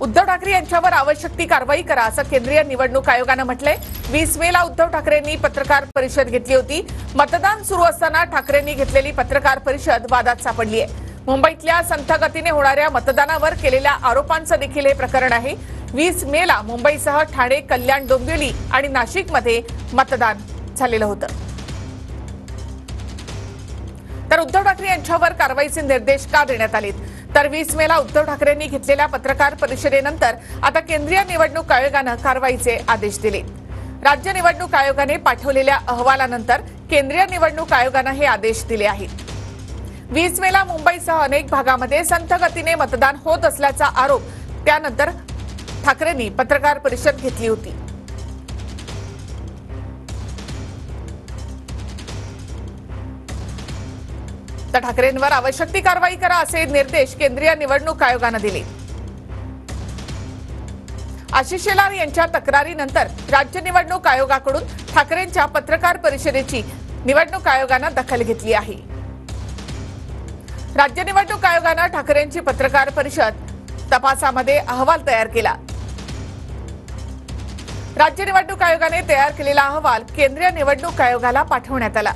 उद्धव ठाकरे यांच्यावर आवश्यक ती कारवाई करा असं केंद्रीय निवडणूक आयोगानं म्हटलंय। 20 मेला उद्धव ठाकरेंनी पत्रकार परिषद घेतली होती। मतदान सुरू असताना ठाकरेंनी घेतलेली पत्रकार परिषद वादात सापडली आहे। मुंबईतल्या संथ गतीने होणाऱ्या मतदानावर केलेल्या आरोपांचं देखील हे प्रकरण आहे। 20 मेला मुंबईसह ठाणे, कल्याण, डोंबिवली आणि नाशिकमध्ये मतदान झालेलं होतं। तर उद्धव ठाकरे यांच्यावर कारवाईचे निर्देश का देण्यात आलेत? तर 20 मेला उद्धव ठाकरेंनी घेतलेल्या पत्रकार परिषदेनंतर आता केंद्रीय निवडणूक आयोगानं कारवाईचे आदेश दिले। राज्य निवडणूक आयोगाने पाठवलेल्या अहवालानंतर केंद्रीय निवडणूक आयोगानं हे आदेश दिले आहेत। 20 मेला मुंबईसह अनेक भागामध्ये संथ गतीने मतदान होत असल्याचा आरोप त्यानंतर ठाकरेंनी पत्रकार परिषद घेतली होती। तर ठाकरेंवर आवश्यक ती कारवाई करा असे निर्देश केंद्रीय निवडणूक आयोगाने दिले। आशिष शेलार यांच्या तक्रारीनंतर राज्य निवडणूक आयोगाकडून ठाकरेंच्या पत्रकार परिषदेची निवडणूक आयोगाने दखल घेतली आहे। राज्य निवडणूक आयोगाने ठाकरेंची पत्रकार परिषद तपासामध्ये अहवाल तयार केला। राज्य निवडणूक आयोगाने तयार केलेला अहवाल केंद्रीय निवडणूक आयोगाला पाठवण्यात आला।